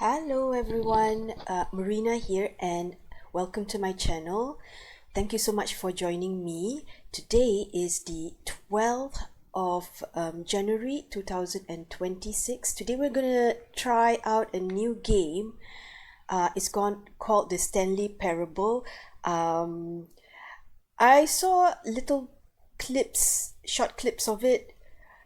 Hello everyone, Marina here and welcome to my channel. Thank you so much for joining me. Today is the 12th of January 2026. Today we're gonna try out a new game. It's called the Stanley Parable. I saw little clips, short clips of it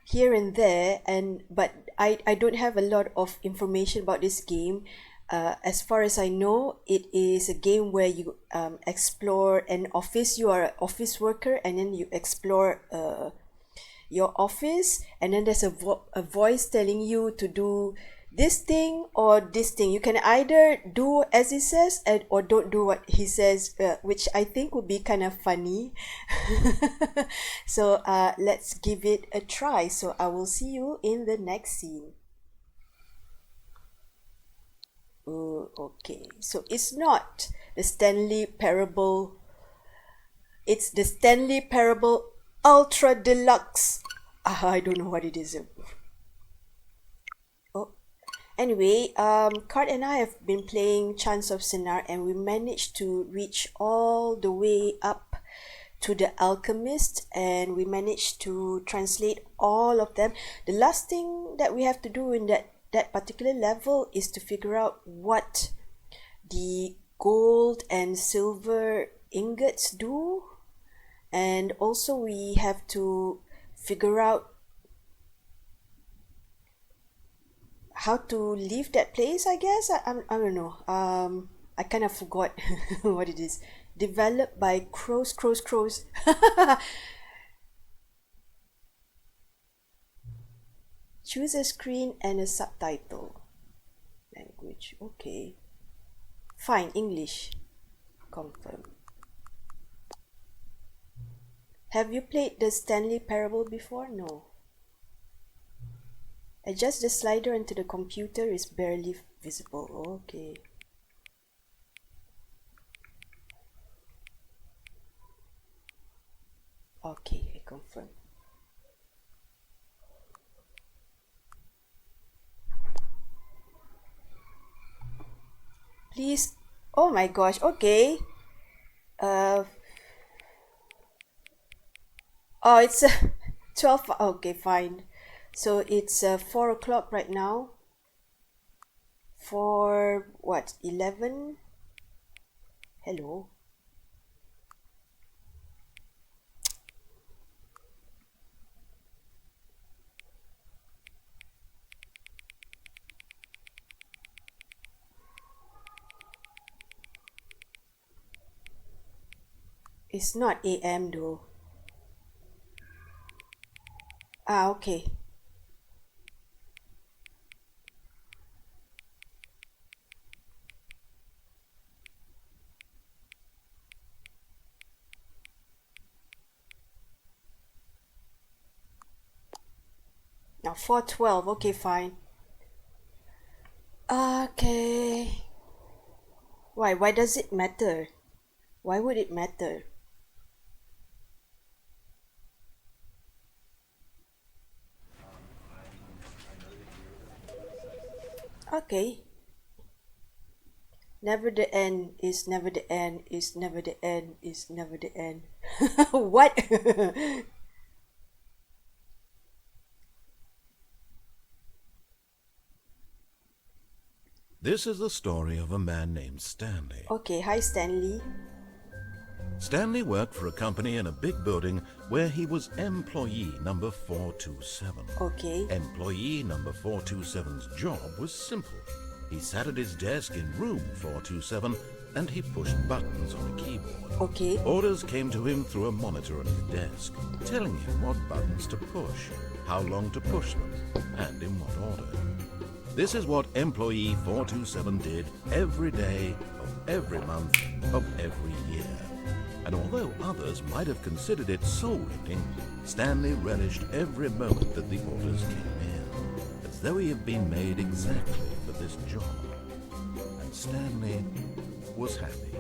here and there, but I don't have a lot of information about this game. As far as I know, it is a game where you explore an office. You are an office worker, and then you explore your office, and then there's a voice telling you to do this thing or this thing. You can either do as he says or don't do what he says, which I think would be kind of funny. So let's give it a try. So I will see you in the next scene. Oh, okay, so it's not the Stanley Parable. It's the Stanley Parable Ultra Deluxe. I don't know what it is. Oh, anyway, Card and I have been playing Chance of Sinar, and we managed to reach all the way up to the Alchemist, and we managed to translate all of them. The last thing that we have to do in that particular level is to figure out what the gold and silver ingots do, and also we have to figure out how to leave that place, I guess. I don't know. I kind of forgot what it is. Developed by Crows. Choose a screen and a subtitle. Language, okay. Fine, English. Confirm. Have you played the Stanley Parable before? No. Adjust the slider until the computer is barely visible. Okay. Okay, I confirm. Please. Oh my gosh, okay. Oh, it's 12. Okay, fine. So it's 4 o'clock right now. For what? 11? Hello. It's not AM though. Okay. Now 4:12. Okay, fine. Okay. Why does it matter? Why would it matter? Okay. Never the end is never the end is never the end is never the end. What? This is the story of a man named Stanley. Okay, hi Stanley. Stanley worked for a company in a big building where he was employee number 427. Okay. Employee number 427's job was simple. He sat at his desk in room 427 and he pushed buttons on a keyboard. Okay. Orders came to him through a monitor on his desk, telling him what buttons to push, how long to push them, and in what order. This is what employee 427 did every day of every month of every year. And although others might have considered it soul-eating, Stanley relished every moment that the orders came in, as though he had been made exactly for this job. And Stanley was happy.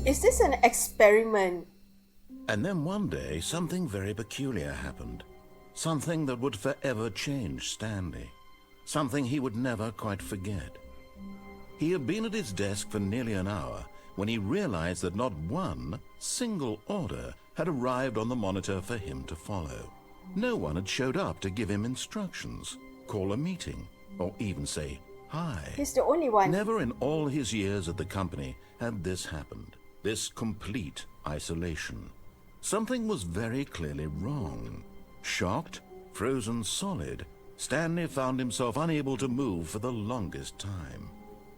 Is this an experiment? And then one day, something very peculiar happened. Something that would forever change Stanley. Something he would never quite forget. He had been at his desk for nearly an hour when he realized that not one single order had arrived on the monitor for him to follow. No one had showed up to give him instructions, call a meeting, or even say hi. He's the only one. Never in all his years at the company had this happened, this complete isolation. Something was very clearly wrong. Shocked, frozen solid, Stanley found himself unable to move for the longest time.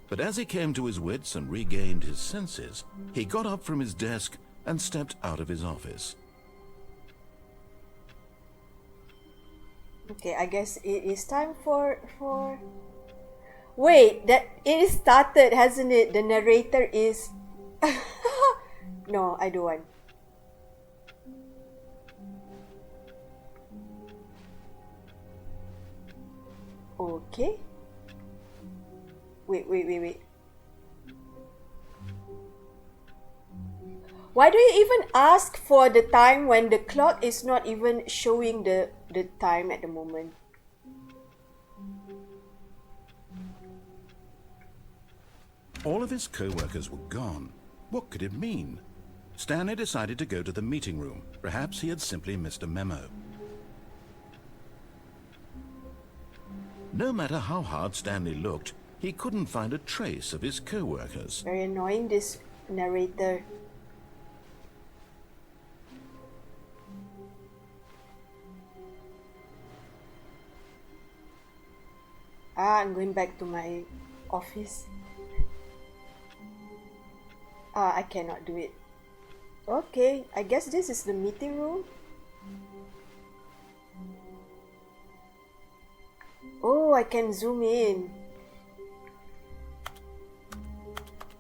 But as he came to his wits and regained his senses, he got up from his desk and stepped out of his office. Okay, I guess it is time for... Wait, that it is started, hasn't it? The narrator is... No, I don't want. Okay. Wait. Why do you even ask for the time when the clock is not even showing the time at the moment? All of his co-workers were gone. What could it mean? Stanley decided to go to the meeting room. Perhaps he had simply missed a memo. No matter how hard Stanley looked, he couldn't find a trace of his co-workers. Very annoying, this narrator. I'm going back to my office. I cannot do it. Okay, I guess this is the meeting room. Oh, I can zoom in.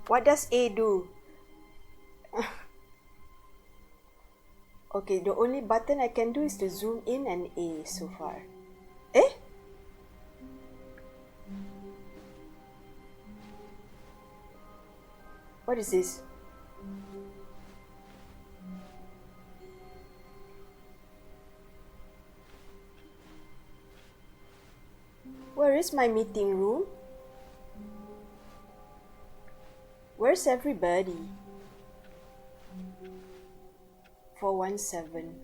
What does A do? Okay, the only button I can do is to zoom in and A so far. Eh? What is this? Where is my meeting room? Where's everybody? 417.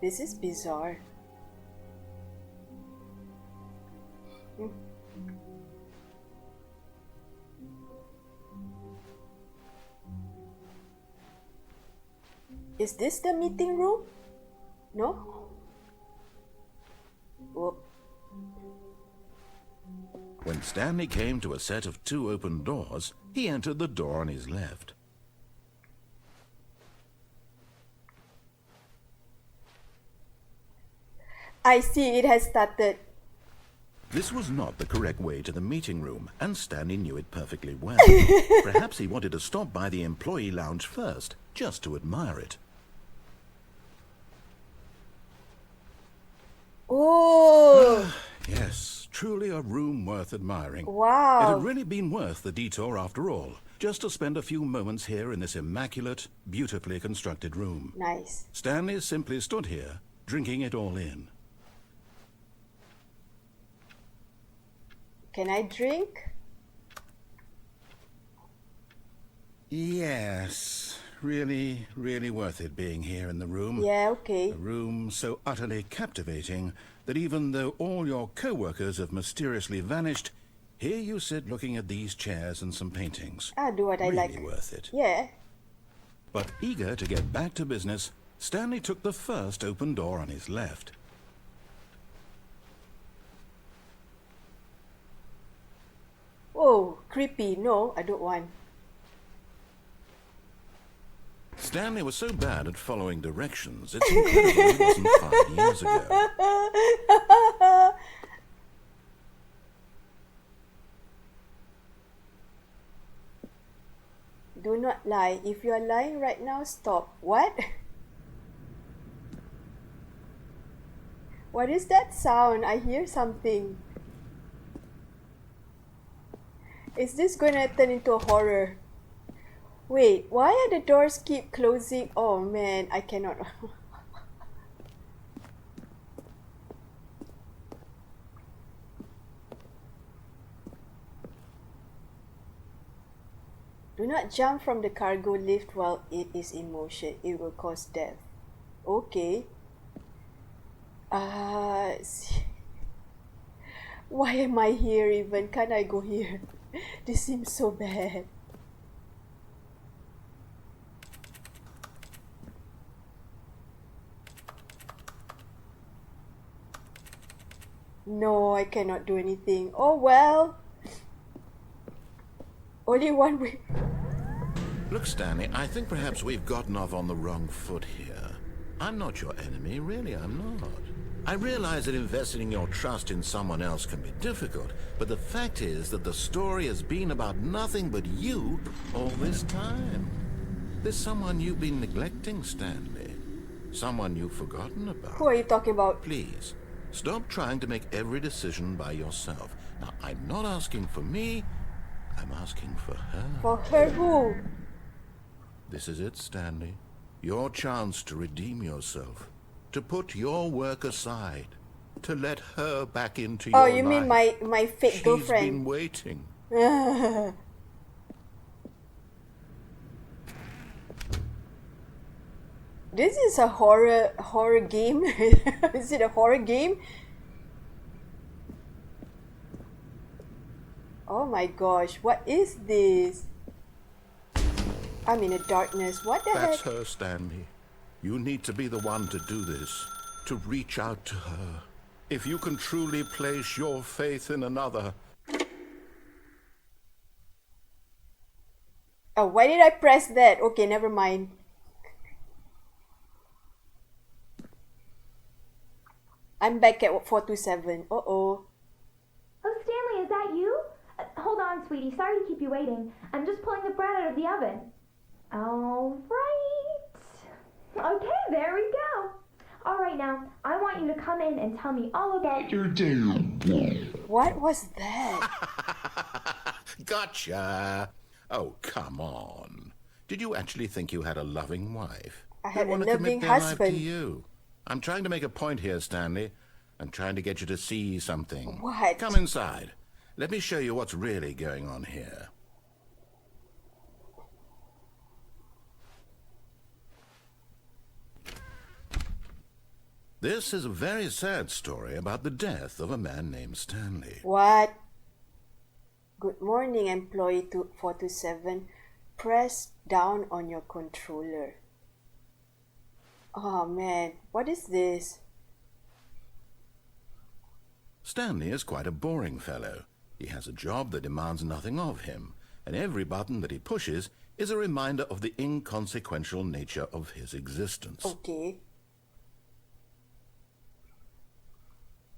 This is bizarre. Is this the meeting room? No? Whoop. When Stanley came to a set of 2 open doors, he entered the door on his left. I see, it has started. This was not the correct way to the meeting room, and Stanley knew it perfectly well. Perhaps he wanted to stop by the employee lounge first, just to admire it. Oh! Yes, truly a room worth admiring. Wow. It had really been worth the detour after all, just to spend a few moments here in this immaculate, beautifully constructed room. Nice. Stanley simply stood here, drinking it all in. Can I drink? Yes, really, really worth it being here in the room. Yeah, okay. A room so utterly captivating that even though all your co-workers have mysteriously vanished, here you sit looking at these chairs and some paintings. I'll do what I like. Really worth it. Yeah. But eager to get back to business, Stanley took the first open door on his left. Oh, creepy. No, I don't want. Stanley was so bad at following directions, it's incredible it wasn't 5 years ago. Do not lie. If you are lying right now, stop. What? What is that sound? I hear something. Is this gonna turn into a horror? Wait, why are the doors keep closing? Oh man, I cannot. Do not jump from the cargo lift while it is in motion. It will cause death. Okay. Why am I here even? Can't I go here? This seems so bad. No, I cannot do anything. Oh well. Only one way. Look, Stanley, I think perhaps we've gotten off on the wrong foot here. I'm not your enemy, really, I'm not. I realize that investing your trust in someone else can be difficult, but the fact is that the story has been about nothing but you all this time. There's someone you've been neglecting, Stanley. Someone you've forgotten about. Who are you talking about? Please, stop trying to make every decision by yourself. Now, I'm not asking for me, I'm asking for her. For her who? This is it, Stanley. Your chance to redeem yourself. To put your work aside. To let her back into your life. Oh, you mean my fake girlfriend? She's been waiting. This is a horror game. Is it a horror game? Oh my gosh, what is this? I'm in a darkness. What the That's heck? her, Stanley. You need to be the one to do this. To reach out to her. If you can truly place your faith in another. Oh, why did I press that? Okay, never mind. I'm back at 427. Uh-oh. Oh, Stanley, is that you? Hold on, sweetie. Sorry to keep you waiting. I'm just pulling the bread out of the oven. All right. Okay, there we go. All right, now, I want you to come in and tell me all about your day. What was that? Gotcha. Oh, come on. Did you actually think you had a loving wife? I had They a want to commit loving their life to husband. you. I'm trying to make a point here, Stanley. I'm trying to get you to see something. What? Come inside. Let me show you what's really going on here. This is a very sad story about the death of a man named Stanley. What? Good morning, employee 427. Press down on your controller. Oh man, what is this? Stanley is quite a boring fellow. He has a job that demands nothing of him, and every button that he pushes is a reminder of the inconsequential nature of his existence. Okay.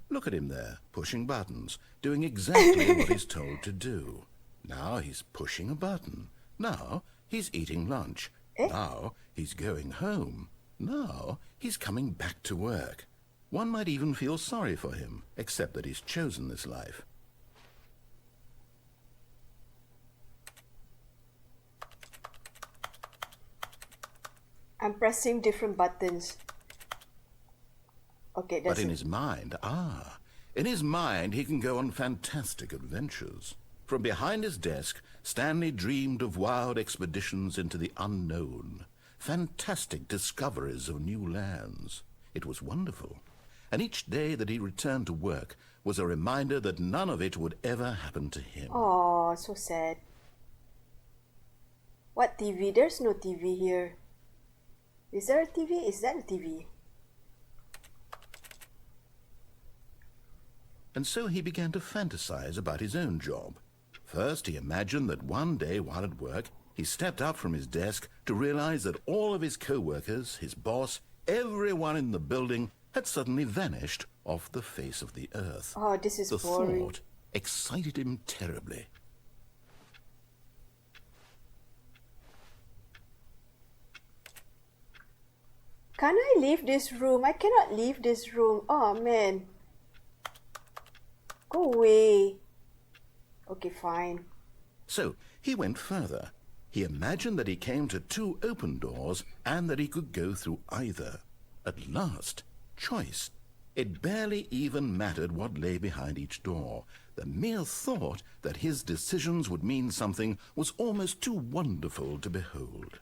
Look at him there, pushing buttons, doing exactly what he's told to do. Now he's pushing a button. Now he's eating lunch. Now he's going home. Now he's coming back to work. One might even feel sorry for him, except that he's chosen this life. I'm pressing different buttons. Okay, that's But in it. his mind, he can go on fantastic adventures. From behind his desk, Stanley dreamed of wild expeditions into the unknown, fantastic discoveries of new lands. It was wonderful. And each day that he returned to work was a reminder that none of it would ever happen to him. Oh, so sad. What TV? There's no TV here. Is there a TV? Is that a TV? And so he began to fantasize about his own job. First, he imagined that one day while at work, he stepped up from his desk to realize that all of his co-workers, his boss, everyone in the building had suddenly vanished off the face of the earth. Oh, this is The boring. thought excited him terribly. Can I leave this room? I cannot leave this room. Oh man. Go away. Okay, fine. So he went further. He imagined that he came to two open doors and that he could go through either. At last, choice. It barely even mattered what lay behind each door. The mere thought that his decisions would mean something was almost too wonderful to behold.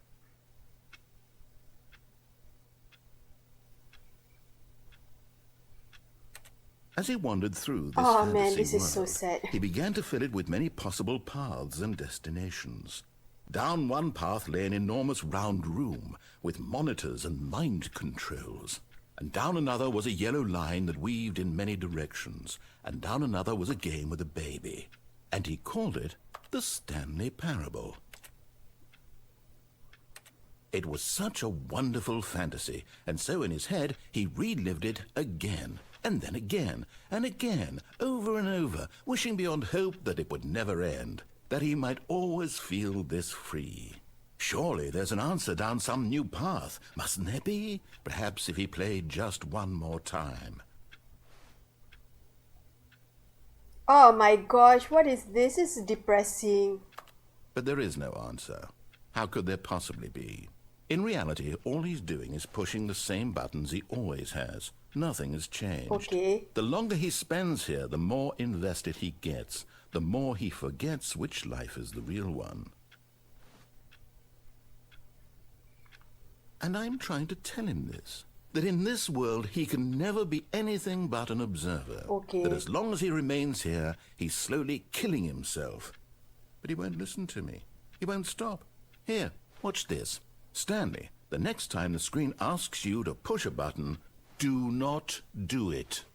As he wandered through this Oh fantasy man, this is world, so sad. he began to fill it with many possible paths and destinations. Down one path lay an enormous round room with monitors and mind controls. And down another was a yellow line that weaved in many directions. And down another was a game with a baby. And he called it the Staley Parable. It was such a wonderful fantasy, and so in his head he relived it again, and then again, and again, over and over, wishing beyond hope that it would never end, that he might always feel this free. Surely there's an answer down some new path, mustn't there be? Perhaps if he played just one more time. Oh my gosh, what is this? This is depressing. But there is no answer. How could there possibly be? In reality, all he's doing is pushing the same buttons he always has. Nothing has changed. Okay. The longer he spends here, the more invested he gets, the more he forgets which life is the real one. And I'm trying to tell him this, that in this world he can never be anything but an observer. Okay. That as long as he remains here, he's slowly killing himself. But he won't listen to me. He won't stop. Here, watch this. Stanley, the next time the screen asks you to push a button, do not do it.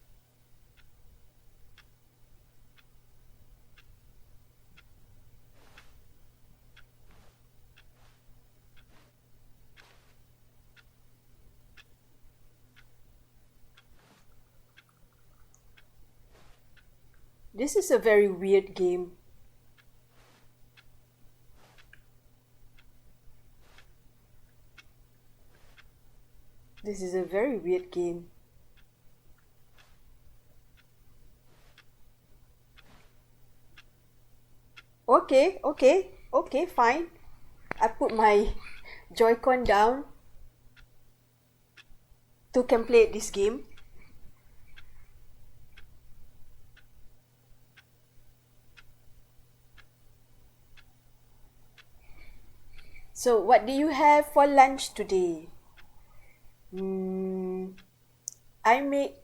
This is a very weird game. This is a very weird game. Okay, fine. I put my Joy-Con down to can play this game. So what do you have for lunch today? I made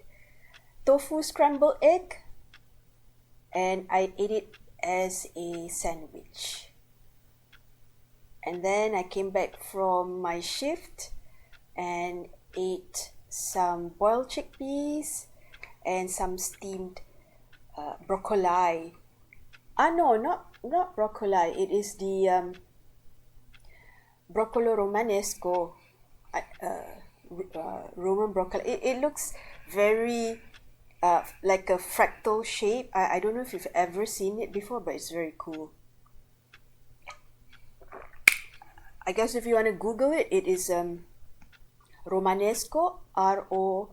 tofu scrambled egg and I ate it as a sandwich. And then I came back from my shift and ate some boiled chickpeas and some steamed broccoli. No, not broccoli. It is the broccolo romanesco, Roman broccoli. It looks very like a fractal shape. I don't know if you've ever seen it before, but it's very cool. I guess if you want to Google it, it is Romanesco, Romanesco.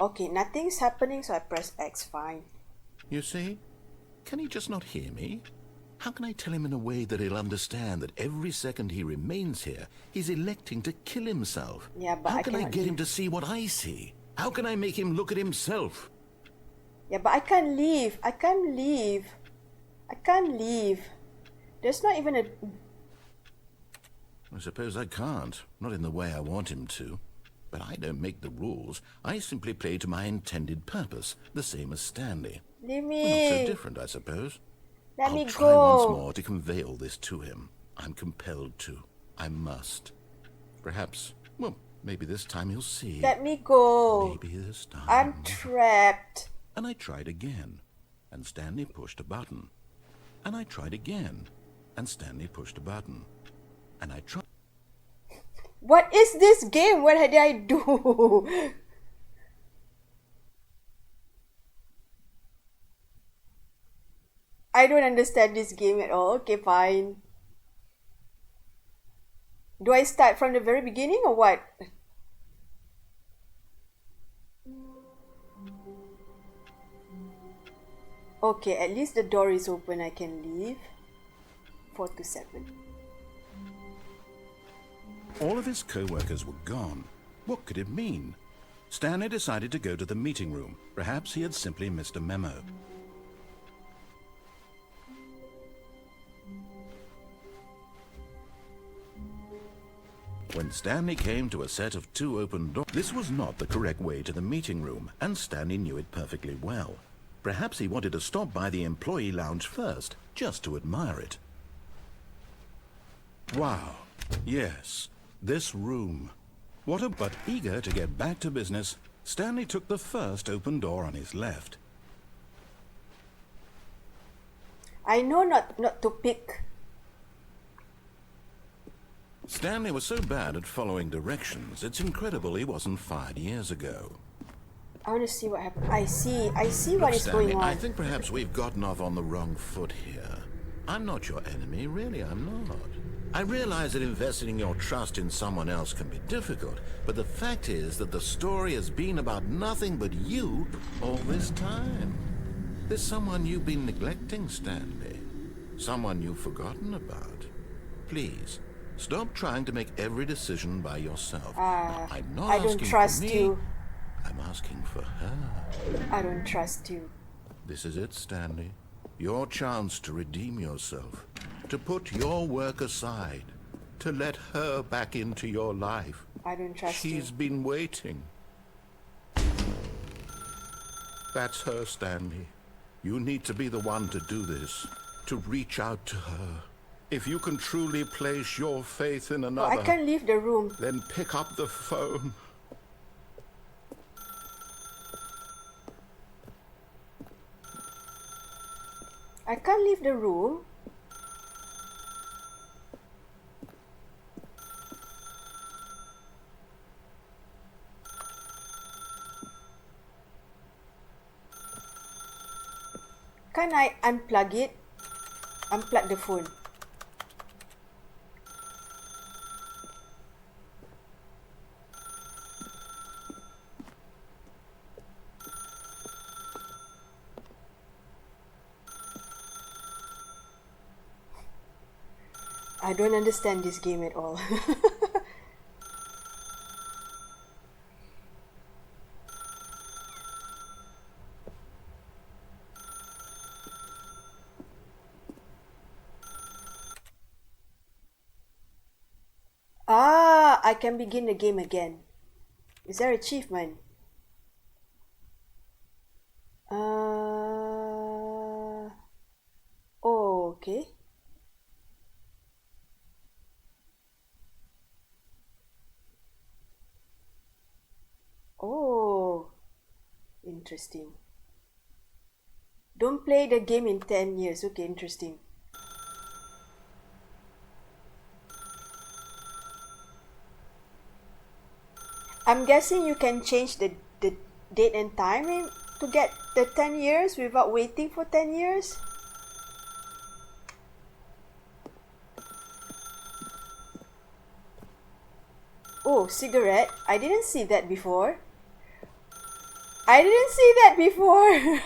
Okay, nothing's happening, so I press X, fine. You see? Can he just not hear me? How can I tell him in a way that he'll understand that every second he remains here, he's electing to kill himself? Yeah, but How can I cannot get him leave. to see what I see? How can I make him look at himself? Yeah, but I can't leave. I can't leave. There's not even a... I suppose I can't. Not in the way I want him to. But I don't make the rules. I simply play to my intended purpose, the same as Stanley. Leave Well, not so me. different, I suppose. Let I'll me try once go. more to convey all this to him. I'm compelled to. I must. Perhaps, well, maybe this time he'll see. Let me go. Maybe this time. I'm trapped. And I tried again, and Stanley pushed a button. And I tried again, and Stanley pushed a button. And I tried. What is this game? What did I do? I don't understand this game at all. Okay, fine. Do I start from the very beginning or what? Okay, at least the door is open. I can leave. 4 to 7. All of his co-workers were gone. What could it mean? Stanley decided to go to the meeting room. Perhaps he had simply missed a memo. When Stanley came to a set of 2 open doors, this was not the correct way to the meeting room, and Stanley knew it perfectly well. Perhaps he wanted to stop by the employee lounge first, just to admire it. Wow, yes, this room. But eager to get back to business, Stanley took the first open door on his left. I know not to pick. Stanley was so bad at following directions, it's incredible he wasn't fired years ago. I want to see what happened. I see what Look, is Stanley, going on. I think perhaps we've gotten off on the wrong foot here. I'm not your enemy, really, I'm not. I realize that investing your trust in someone else can be difficult, but the fact is that the story has been about nothing but you all this time. There's someone you've been neglecting, Stanley. Someone you've forgotten about. Please, stop trying to make every decision by yourself. I'm not I asking don't trust for me. you. I'm asking for her. I don't trust you. This is it, Stanley. Your chance to redeem yourself. To put your work aside. To let her back into your life. I don't trust you. She's been waiting. That's her, Stanley. You need to be the one to do this. To reach out to her. If you can truly place your faith in Oh, another, I can't leave the room. then pick up the phone. I can't leave the room. Can I unplug it? Unplug the phone. I don't understand this game at all. I can begin the game again. Is there achievement? Oh, okay. Oh, interesting. Don't play the game in 10 years. Okay, interesting. I'm guessing you can change the date and time to get the 10 years without waiting for 10 years. Oh, cigarette. I didn't see that before. I didn't see that before.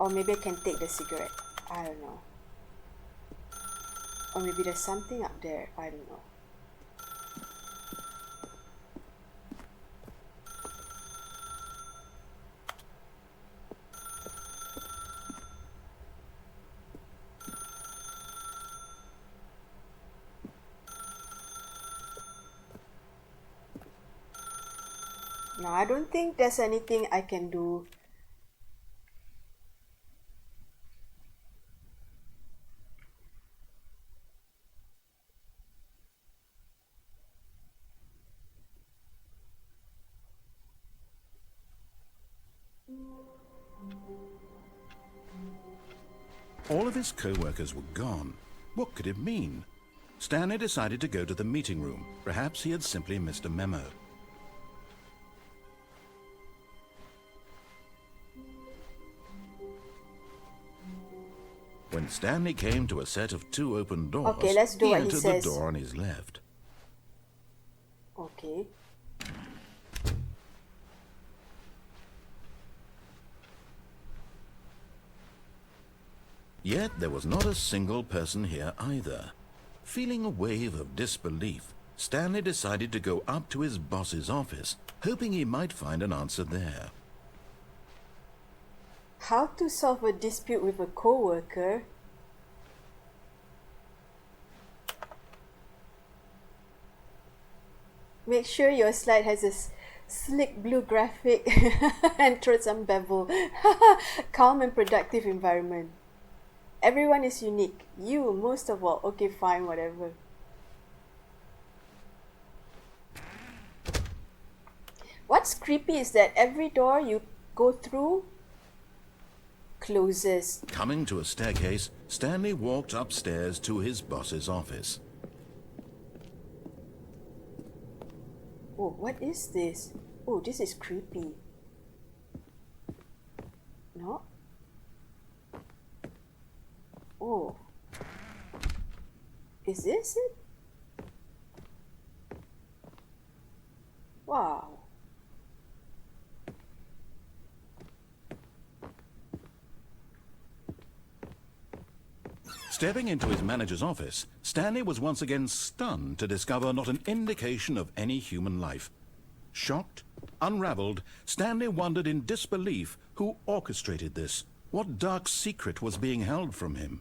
Or maybe I can take the cigarette. I don't know. Or maybe there's something up there. I don't know. No, I don't think there's anything I can do. All of his co-workers were gone. What could it mean? Stanley decided to go to the meeting room. Perhaps he had simply missed a memo. When Stanley came to a set of 2 open doors, Okay, let's do he what he entered says. the door on his left. Okay. Yet there was not a single person here either. Feeling a wave of disbelief, Stanley decided to go up to his boss's office, hoping he might find an answer there. How to solve a dispute with a coworker? Make sure your slide has a slick blue graphic and throw some bevel. Calm and productive environment. Everyone is unique. You, most of all. Okay, fine, whatever. What's creepy is that every door you go through closes. Coming to a staircase, Stanley walked upstairs to his boss's office. Oh, what is this? Oh, this is creepy. No? Oh. Is this it? Wow. Stepping into his manager's office, Stanley was once again stunned to discover not an indication of any human life. Shocked, unraveled, Stanley wondered in disbelief who orchestrated this. What dark secret was being held from him?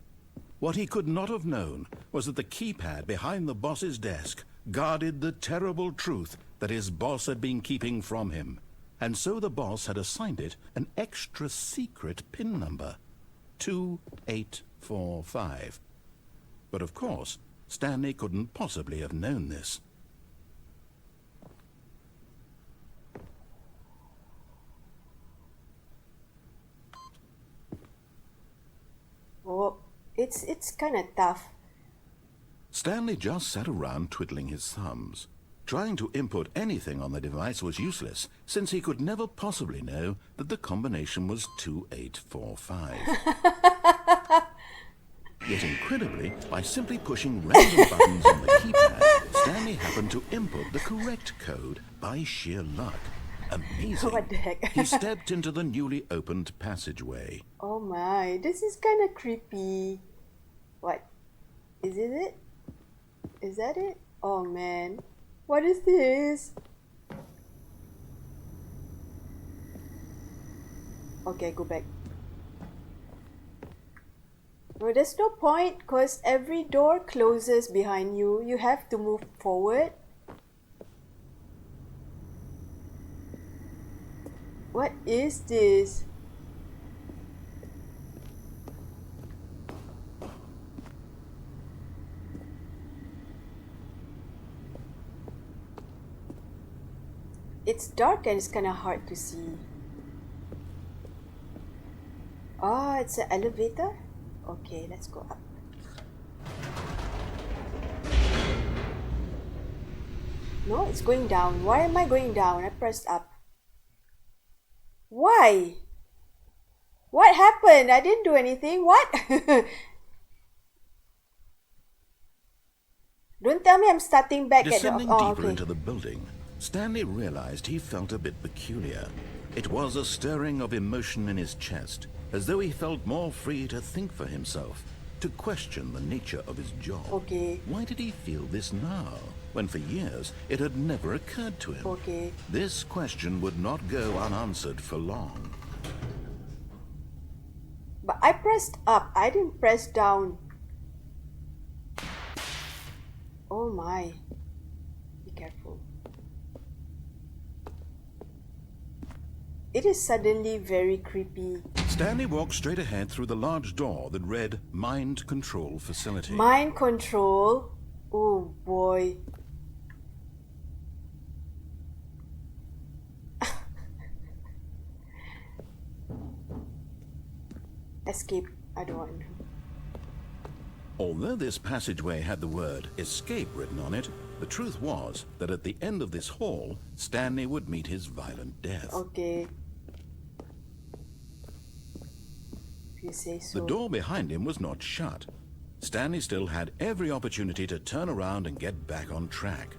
What he could not have known was that the keypad behind the boss's desk guarded the terrible truth that his boss had been keeping from him. And so the boss had assigned it an extra secret PIN number, 2845. But of course, Stanley couldn't possibly have known this. Oh, it's kind of tough. Stanley just sat around twiddling his thumbs. Trying to input anything on the device was useless, since he could never possibly know that the combination was 2845. Yet incredibly, by simply pushing random buttons on the keypad, Stanley happened to input the correct code by sheer luck. Amazing. What the heck? He stepped into the newly opened passageway. Oh my, this is kind of creepy. What? Is it it? Is that it? Oh man. What is this? Okay, go back. No, there's no point because every door closes behind you. You have to move forward. What is this? It's dark and it's kind of hard to see. Oh, it's an elevator? Okay, let's go up. No, it's going down. Why am I going down? I pressed up. Why? What happened? I didn't do anything. What? Don't tell me I'm starting back Descending at the... Oh, deeper okay. into the building, Stanley realized he felt a bit peculiar. It was a stirring of emotion in his chest, as though he felt more free to think for himself, to question the nature of his job. Okay. Why did he feel this now, when for years it had never occurred to him? Okay. This question would not go unanswered for long. But I pressed up. I didn't press down. Oh my. Be careful. It is suddenly very creepy. Stanley walked straight ahead through the large door that read Mind Control Facility. Mind control? Oh boy. Escape. I don't want to. Although this passageway had the word escape written on it, the truth was that at the end of this hall, Stanley would meet his violent death. Okay. If you say so. The door behind him was not shut. Stanley still had every opportunity to turn around and get back on track.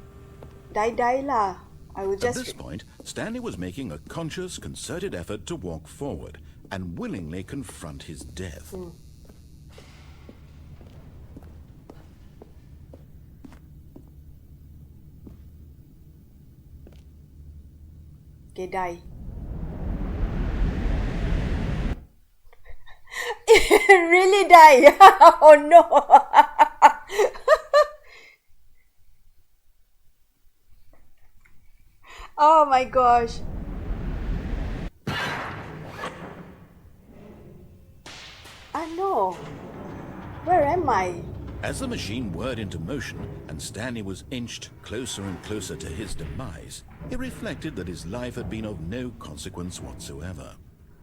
Die lah. I will At just... this point, Stanley was making a conscious, concerted effort to walk forward and willingly confront his death. Okay, die. Really die? Oh no! Oh my gosh. Ah no. Where am I? As the machine whirred into motion and Stanley was inched closer and closer to his demise, it reflected that his life had been of no consequence whatsoever.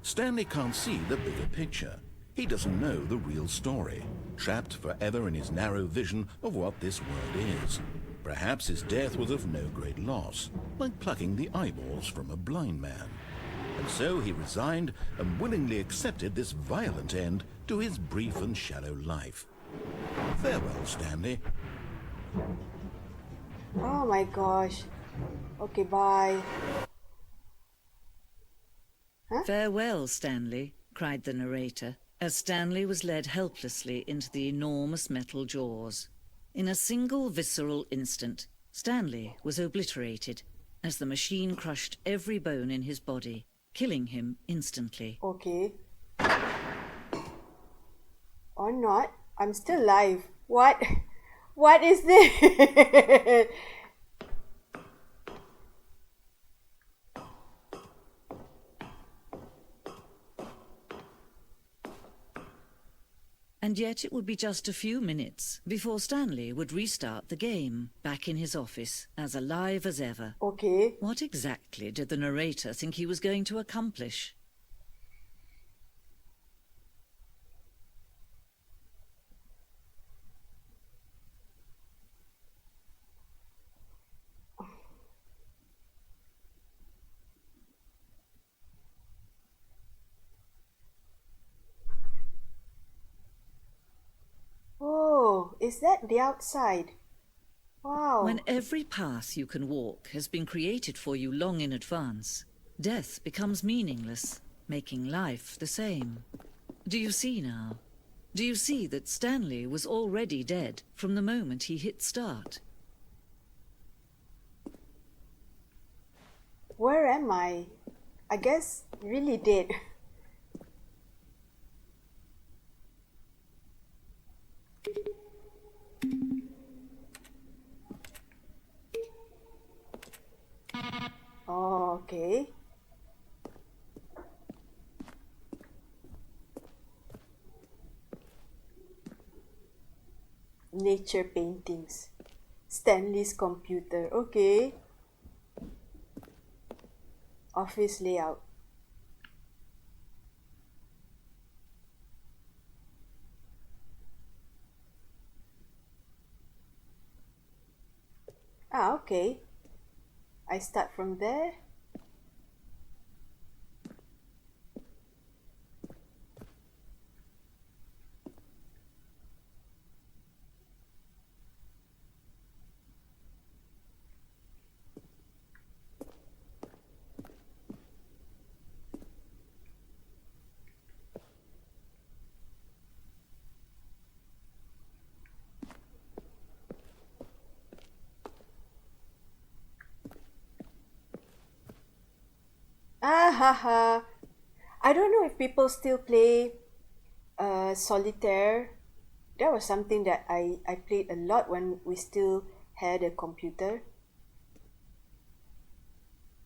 Stanley can't see the bigger picture. He doesn't know the real story, trapped forever in his narrow vision of what this world is. Perhaps his death was of no great loss, like plucking the eyeballs from a blind man. And so he resigned and willingly accepted this violent end to his brief and shallow life. Farewell, Stanley. Oh my gosh. Okay, bye. Farewell, Stanley, cried the narrator, as Stanley was led helplessly into the enormous metal jaws. In a single visceral instant, Stanley was obliterated as the machine crushed every bone in his body, killing him instantly. Okay. Or not. I'm still alive. What? What is this? And yet it would be just a few minutes before Stanley would restart the game, back in his office, as alive as ever. Okay. What exactly did the narrator think he was going to accomplish? Oh, is that the outside? Wow. When every path you can walk has been created for you long in advance, death becomes meaningless, making life the same. Do you see now? Do you see that Stanley was already dead from the moment he hit start? Where am I? I guess really dead. Oh, okay. Nature paintings. Stanley's computer. Okay. Office layout. Ah, okay. I start from there. Ah ha ha. I don't know if people still play solitaire. That was something that I played a lot when we still had a computer.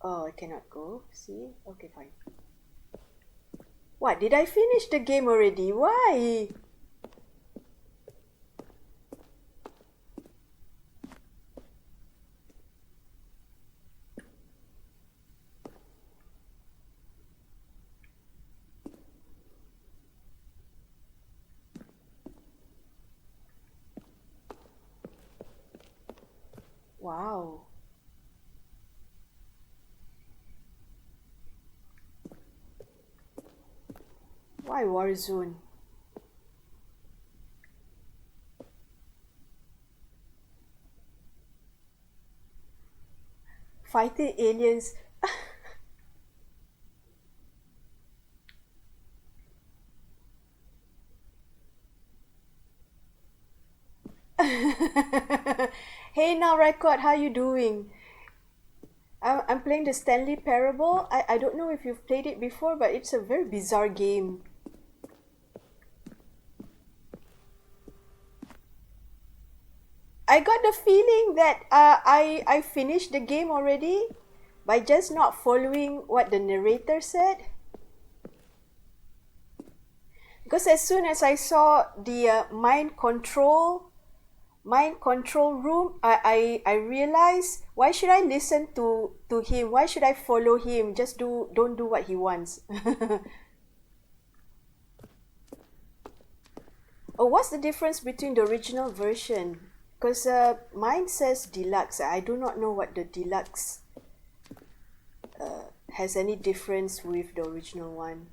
Oh, I cannot go. See? Okay, fine. What? Did I finish the game already? Why? Wow. Why Warzone? Fighting aliens. Hey now record, how you doing? I'm playing the Stanley Parable. I don't know if you've played it before, but it's a very bizarre game. I got the feeling that I finished the game already by just not following what the narrator said. Because as soon as I saw the mind control room, I realized, why should I listen to him? Why should I follow him? Just don't do what he wants. Oh, what's the difference between the original version? Because mine says deluxe. I do not know what the deluxe has any difference with the original one.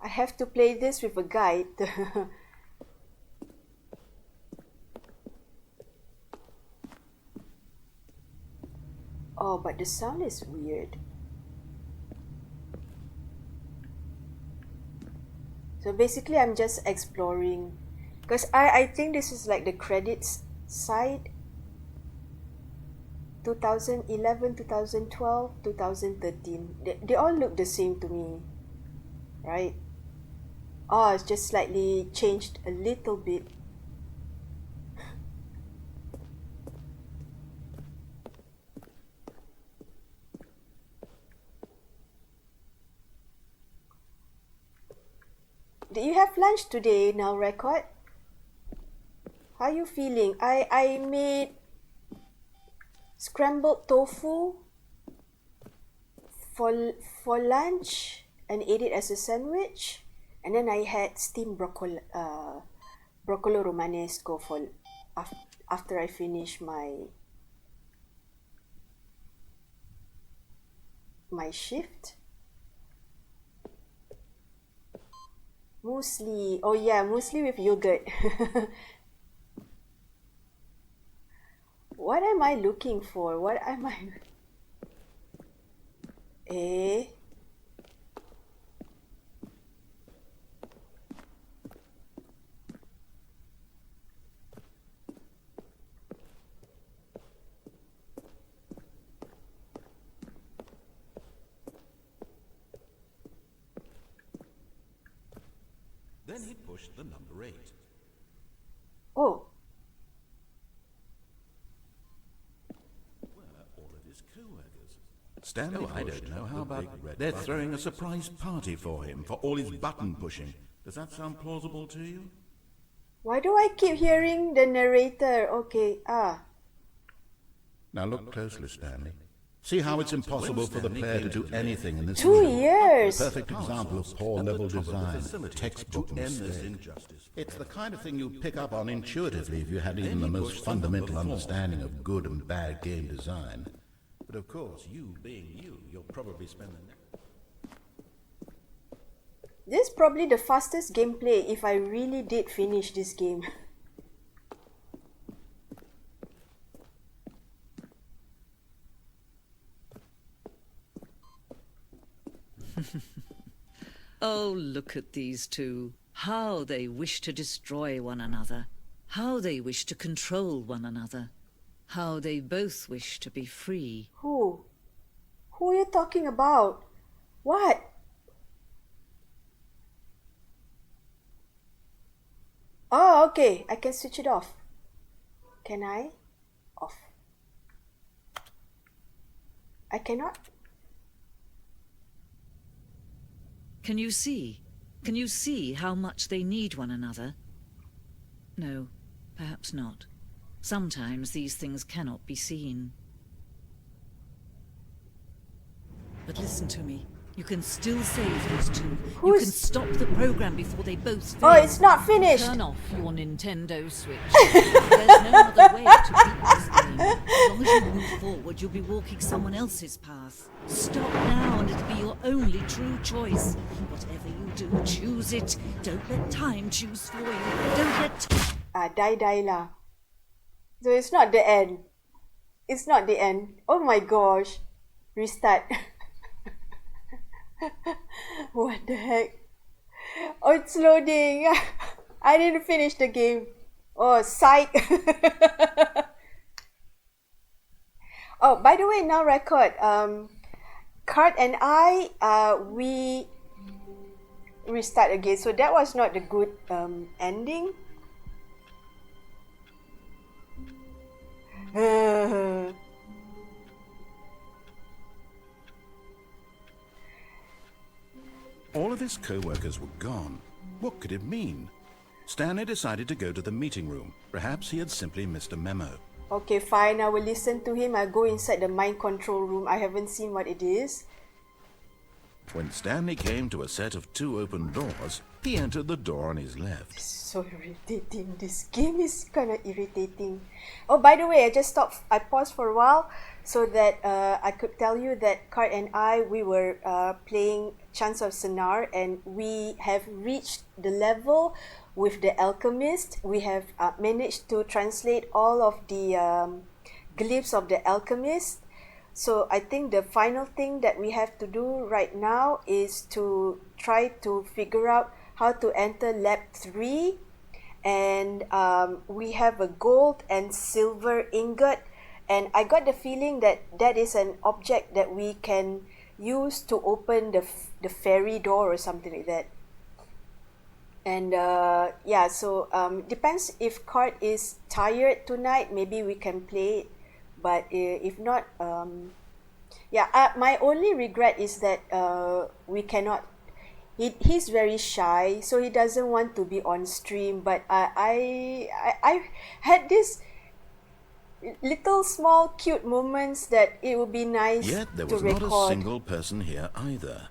I have to play this with a guide. Oh, but the sound is weird. So basically I'm just exploring, because I think this is like the credits side. 2011, 2012, 2013. They all look the same to me, right? Oh, it's just slightly changed a little bit. Did you have lunch today, now record? How are you feeling? I made scrambled tofu for lunch and ate it as a sandwich, and then I had steamed broccoli romanesco for after I finished my shift. Muesli. Oh yeah, muesli with yogurt. What am I looking for? What am I... Eh? Then he pushed the number 8. Oh, Where are all of his co-workers? Stanley, I don't know. How about they're throwing a surprise party for him for all his button pushing? Does that sound plausible to you? why do I keep hearing the narrator? Okay, Now look closely, Stanley. See how it's impossible for the player to do anything in this 2 game? years. Perfect example of poor level design, textbook mistake. It's the kind of thing you'd pick up on intuitively if you had even the most fundamental understanding of good and bad game design. But of course, you being you, you'll probably spend the This is probably the fastest gameplay if I really did finish this game. Oh, look at these two. How they wish to destroy one another. How they wish to control one another. How they both wish to be free. Who? Who are you talking about? What? Oh, okay. I can switch it off. Can I? Off. I cannot? Can you see? Can you see how much they need one another? No, perhaps not. Sometimes these things cannot be seen. But listen to me. You can still save those two. You Who's- can stop the program before they both fail. Oh, it's not finished. Turn off your Nintendo Switch. There's no other way to beat this game. As long as you move forward, you'll be walking someone else's path. Stop now and it'll be your only true choice. Whatever you do, choose it. Don't let time choose for you. Don't let... Die lah. So it's not the end. It's not the end. Oh my gosh. Restart. What the heck? Oh, it's loading. I didn't finish the game. Oh, psych. Oh, by the way, now record. Kurt and I, we restart again. So that was not the good ending. All of his co-workers were gone. What could it mean? Stanley decided to go to the meeting room. Perhaps he had simply missed a memo. Okay, fine. I will listen to him. I'll go inside the mind control room. I haven't seen what it is. When Stanley came to a set of 2 open doors, he entered the door on his left. So irritating. This game is kind of irritating. Oh, by the way, I paused for a while so that I could tell you that Kurt and I, we were playing Chance of Sonar, and we have reached the level with the alchemist. We have managed to translate all of the glyphs of the alchemist. So I think the final thing that we have to do right now is to try to figure out how to enter lab 3, and we have a gold and silver ingot, and I got the feeling that that is an object that we can use to open the fairy door or something like that. And yeah, so depends if Kurt is tired tonight, maybe we can play it. But if not, yeah, my only regret is that we cannot. He's very shy, so he doesn't want to be on stream. But I had this little small cute moments that it would be nice Yet there to was record. not a single person here either.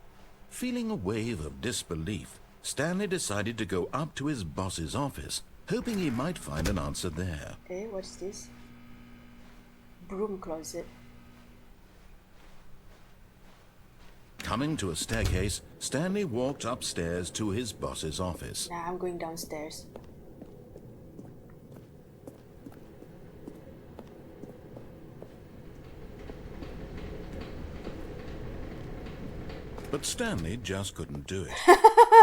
Feeling a wave of disbelief, Stanley decided to go up to his boss's office, hoping he might find an answer there. What's this? Broom closet. Coming to a staircase, Stanley walked upstairs to his boss's office. Nah, I'm going downstairs. But Stanley just couldn't do it.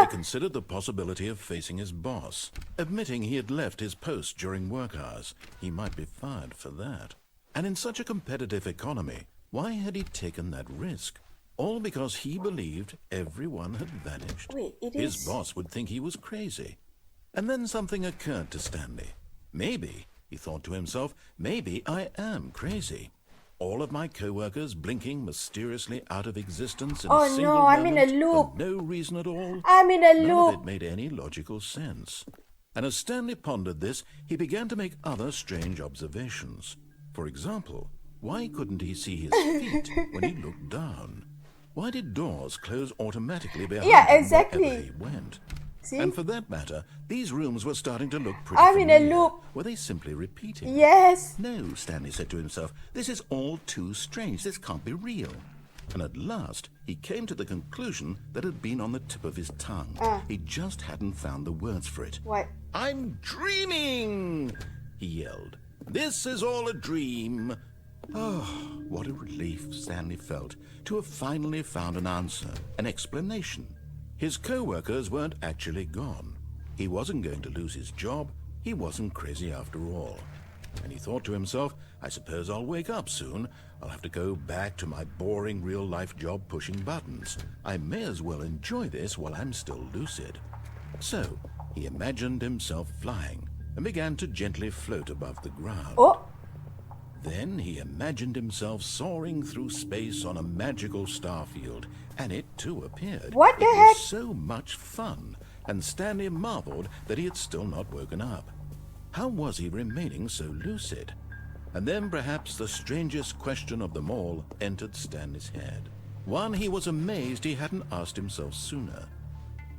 He considered the possibility of facing his boss. Admitting he had left his post during work hours, he might be fired for that. And in such a competitive economy, why had he taken that risk? All because he believed everyone had vanished. Wait, it His is... boss would think he was crazy. And then something occurred to Stanley. Maybe, he thought to himself, maybe I am crazy. All of my co-workers blinking mysteriously out of existence in Oh a single no, I'm in a moment loop. for no reason at all. I'm in a None loop. of it made any logical sense. And as Stanley pondered this, he began to make other strange observations. For example, why couldn't he see his feet when he looked down? Why did doors close automatically behind Yeah, him exactly. wherever he went? See? And for that matter, these rooms were starting to look pretty I'm in a familiar. loop. Were they simply repeating? Yes. No, Stanley said to himself, this is all too strange. This can't be real. And at last, he came to the conclusion that had been on the tip of his tongue. He just hadn't found the words for it. What? I'm dreaming, he yelled. This is all a dream. Oh, what a relief Stanley felt to have finally found an answer, an explanation. His co-workers weren't actually gone. He wasn't going to lose his job. He wasn't crazy after all. And he thought to himself, I suppose I'll wake up soon. I'll have to go back to my boring real-life job pushing buttons. I may as well enjoy this while I'm still lucid. So, he imagined himself flying and began to gently float above the ground. Oh, Then he imagined himself soaring through space on a magical starfield, and it too appeared. What the It heck? was so much fun, and Stanley marveled that he had still not woken up. How was he remaining so lucid? And then perhaps the strangest question of them all entered Stanley's head. One he was amazed he hadn't asked himself sooner.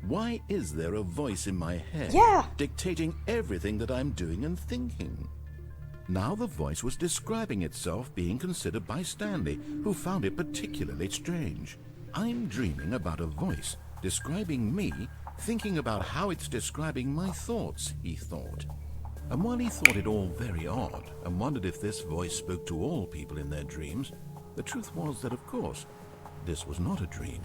Why is there a voice in my head dictating everything that I'm doing and thinking? Now the voice was describing itself being considered by Stanley, who found it particularly strange. I'm dreaming about a voice describing me, thinking about how it's describing my thoughts, he thought. And while he thought it all very odd and wondered if this voice spoke to all people in their dreams, the truth was that, of course, this was not a dream.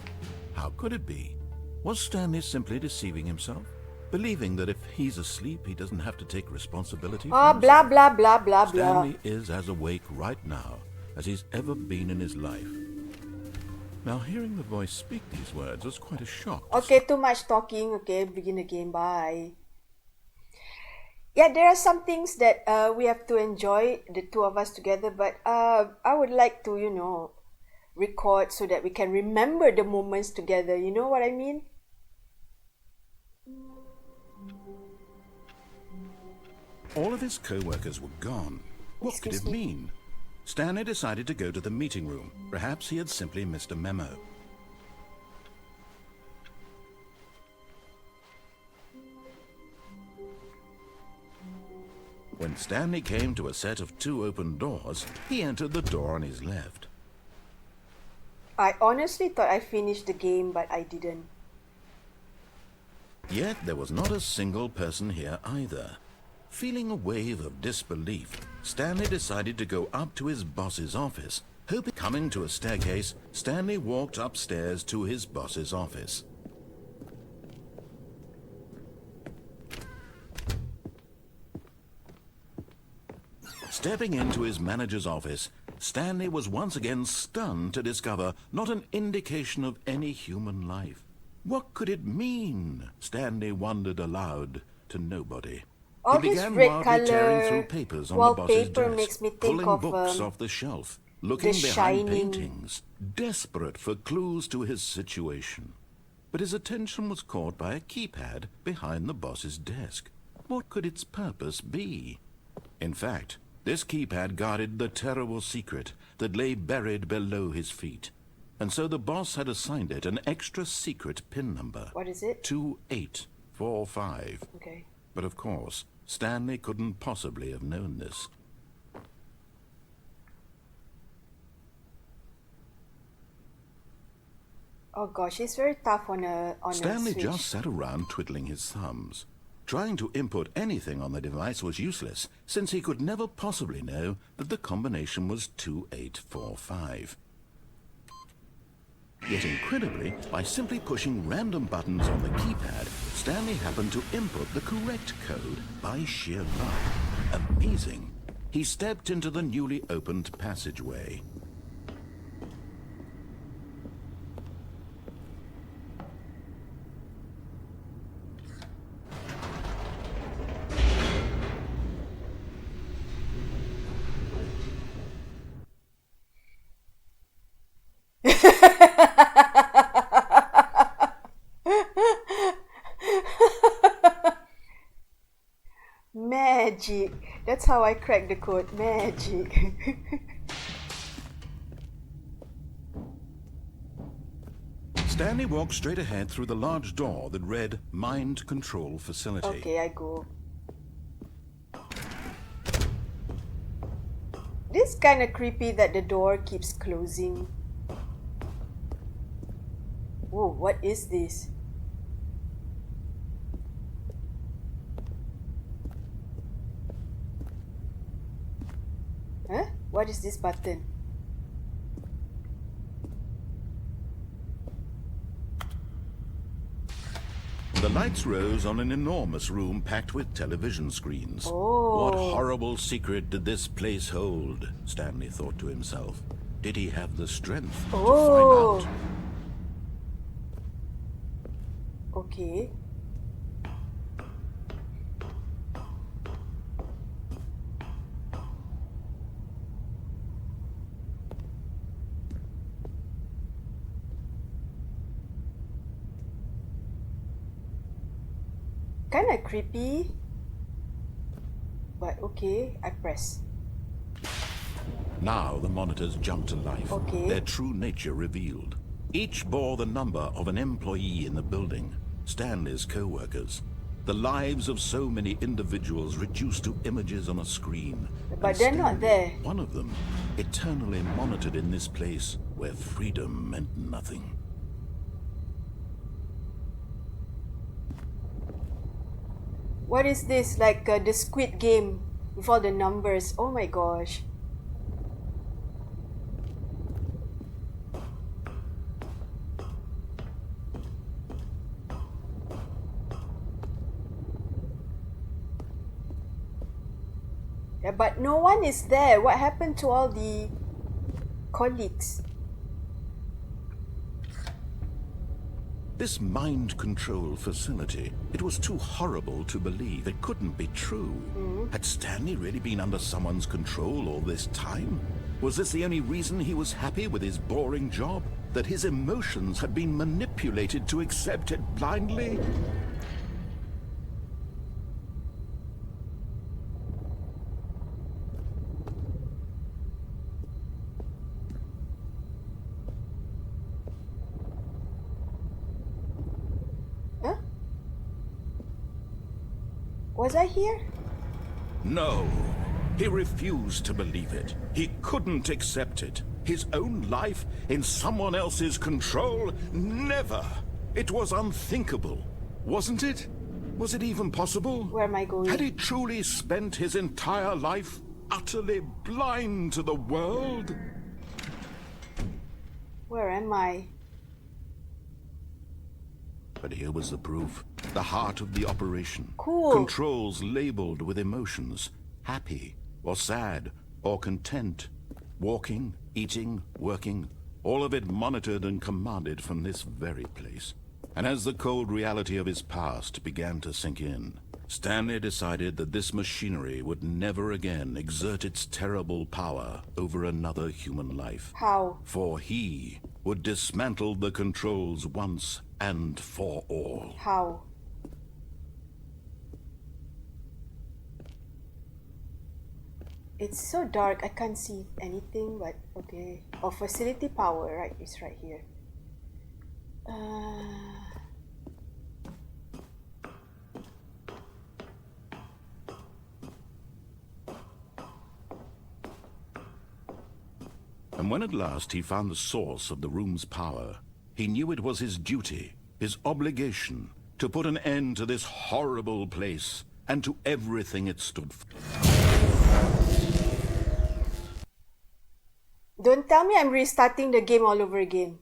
How could it be? Was Stanley simply deceiving himself? Believing that if he's asleep, he doesn't have to take responsibility for himself? Blah, blah, blah, blah, blah. Stanley is as awake right now as he's ever been in his life. Now, hearing the voice speak these words was quite a shock. Okay, too much talking. Okay, begin again. Bye. Yeah, there are some things that we have to enjoy, the two of us together, but I would like to, record so that we can remember the moments together. You know what I mean? All of his co-workers were gone. What could it mean? Stanley decided to go to the meeting room. Perhaps he had simply missed a memo. When Stanley came to a set of 2 open doors, he entered the door on his left. I honestly thought I finished the game, but I didn't. Yet there was not a single person here either. Feeling a wave of disbelief, Stanley decided to go up to his boss's office. Coming to a staircase, Stanley walked upstairs to his boss's office. Stepping into his manager's office, Stanley was once again stunned to discover not an indication of any human life. What could it mean? Stanley wondered aloud to nobody. All He this began red wildly tearing color through papers on the boss's wallpaper desk, makes me think pulling of books off the shelf, looking The behind Shining. paintings, desperate for clues to his situation. But his attention was caught by a keypad behind the boss's desk. What could its purpose be? In fact, this keypad guarded the terrible secret that lay buried below his feet. And so the boss had assigned it an extra secret PIN number. What is it? 2845. Okay. But of course, Stanley couldn't possibly have known this. Oh gosh, it's very tough on a Stanley switch. just sat around twiddling his thumbs. Trying to input anything on the device was useless, since he could never possibly know that the combination was 2845. Yet incredibly, by simply pushing random buttons on the keypad, Stanley happened to input the correct code by sheer luck. Amazing. He stepped into the newly opened passageway. Magic. That's how I crack the code. Magic. Stanley walked straight ahead through the large door that read Mind Control Facility. Okay, I go. This kind of creepy that the door keeps closing. Whoa, what is this? Huh? What is this button? The lights rose on an enormous room packed with television screens. Oh. What horrible secret did this place hold? Stanley thought to himself. Did he have the strength to Oh. find out? Okay. Kinda creepy. But okay, I press. Now the monitors jumped to life, Okay. their true nature revealed. Each bore the number of an employee in the building, Stanley's co-workers. The lives of so many individuals reduced to images on a screen. But they're not there. One of them, eternally monitored in this place where freedom meant nothing. What is this? Like the Squid Game with all the numbers. Oh my gosh. Yeah, but no one is there. What happened to all the colleagues? This mind control facility, it was too horrible to believe. It couldn't be true. Had Stanley really been under someone's control all this time? Was this the only reason he was happy with his boring job? That his emotions had been manipulated to accept it blindly? Huh? Was I here? No. He refused to believe it. He couldn't accept it. His own life in someone else's control? Never. It was unthinkable. Wasn't it? Was it even possible? Where am I going? Had he truly spent his entire life utterly blind to the world? Where am I? But here was the proof. The heart of the operation. Cool. Controls labeled with emotions. Happy, or sad, or content. Walking, eating, working. All of it monitored and commanded from this very place. And as the cold reality of his past began to sink in, Stanley decided that this machinery would never again exert its terrible power over another human life. How? For he would dismantle the controls once and for all. How? It's so dark, I can't see anything, but okay. Oh, facility power, right? It's right here. And when at last he found the source of the room's power, he knew it was his duty, his obligation, to put an end to this horrible place and to everything it stood for. Don't tell me I'm restarting the game all over again.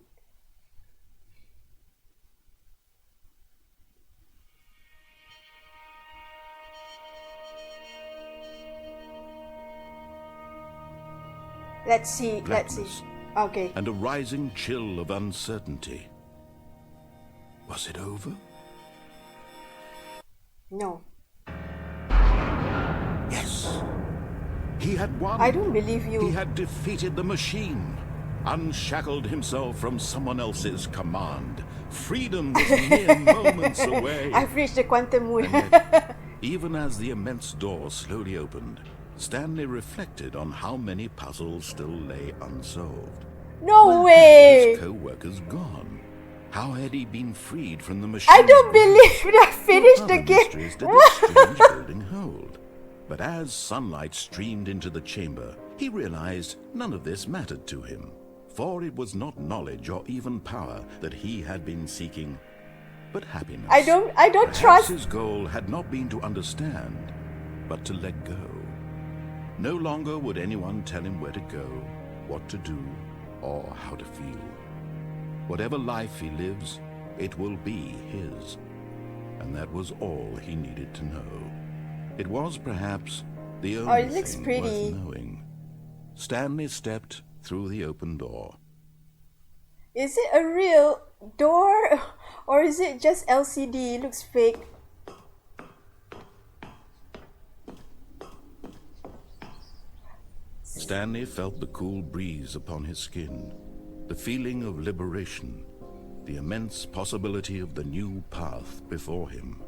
Let's see. Blackness. Okay. And a rising chill of uncertainty. Was it over? No. Yes. He had won. I don't believe you. He had defeated the machine, unshackled himself from someone else's command. Freedom was mere moments away. I've reached the quantum moon. And yet, even as the immense door slowly opened, Stanley reflected on how many puzzles still lay unsolved. No Where way! had his co-workers gone? How had he been freed from the machine? I don't believe I finished the game. Mysteries did this strange building hold? But as sunlight streamed into the chamber, he realized none of this mattered to him, for it was not knowledge or even power that he had been seeking, but happiness. I don't Perhaps trust. his goal had not been to understand, but to let go. No longer would anyone tell him where to go, what to do, or how to feel. Whatever life he lives, it will be his. And that was all he needed to know. It was perhaps the only it looks thing pretty. worth knowing. Stanley stepped through the open door. Is it a real door or is it just LCD? It looks fake. Stanley felt the cool breeze upon his skin, the feeling of liberation, the immense possibility of the new path before him.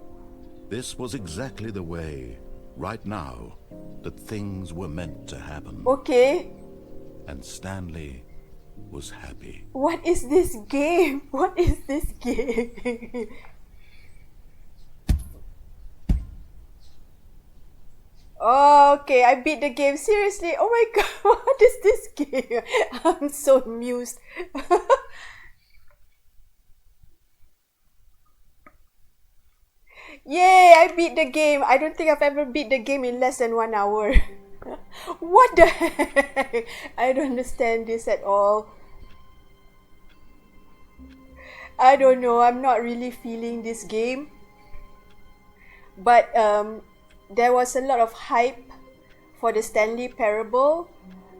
This was exactly the way, right now, that things were meant to happen. Okay. And Stanley was happy. What is this game? What is this game? Okay, I beat the game. Seriously, oh my god, what is this game? I'm so amused. Yay, I beat the game. I don't think I've ever beat the game in less than 1 hour. What the heck? I don't understand this at all. I don't know. I'm not really feeling this game. But there was a lot of hype for the Stanley Parable.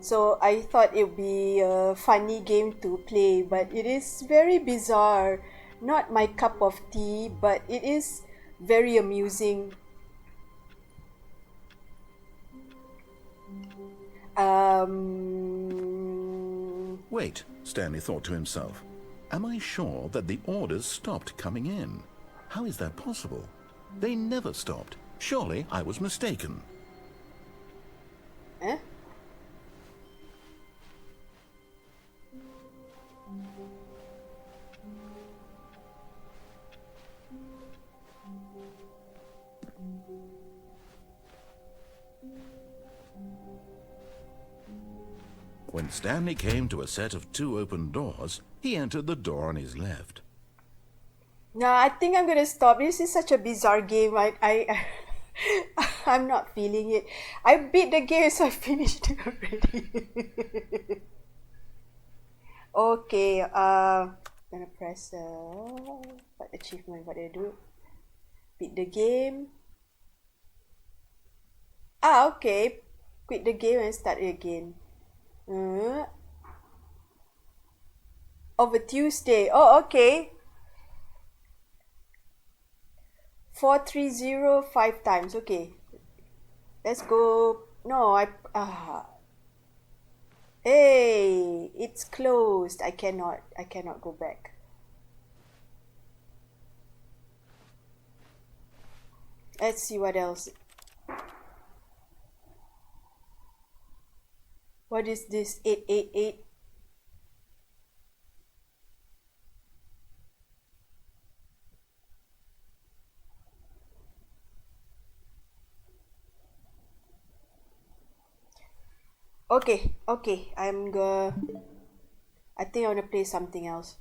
So I thought it would be a funny game to play. But it is very bizarre. Not my cup of tea, but it is very amusing. Wait, Stanley thought to himself. Am I sure that the orders stopped coming in? How is that possible? They never stopped. Surely I was mistaken. Eh? When Stanley came to a set of 2 open doors, he entered the door on his left. No, I think I'm gonna stop. This is such a bizarre game. I'm not feeling it. I beat the game, so I finished it already. Okay, gonna press what achievement? What did I do? Beat the game. Okay. Quit the game and start it again. Of a Tuesday. Oh, okay. 4305 times. Okay. Let's go. No, hey, it's closed. I cannot go back. Let's see what else. What is this? 888. Okay, I think I want to play something else.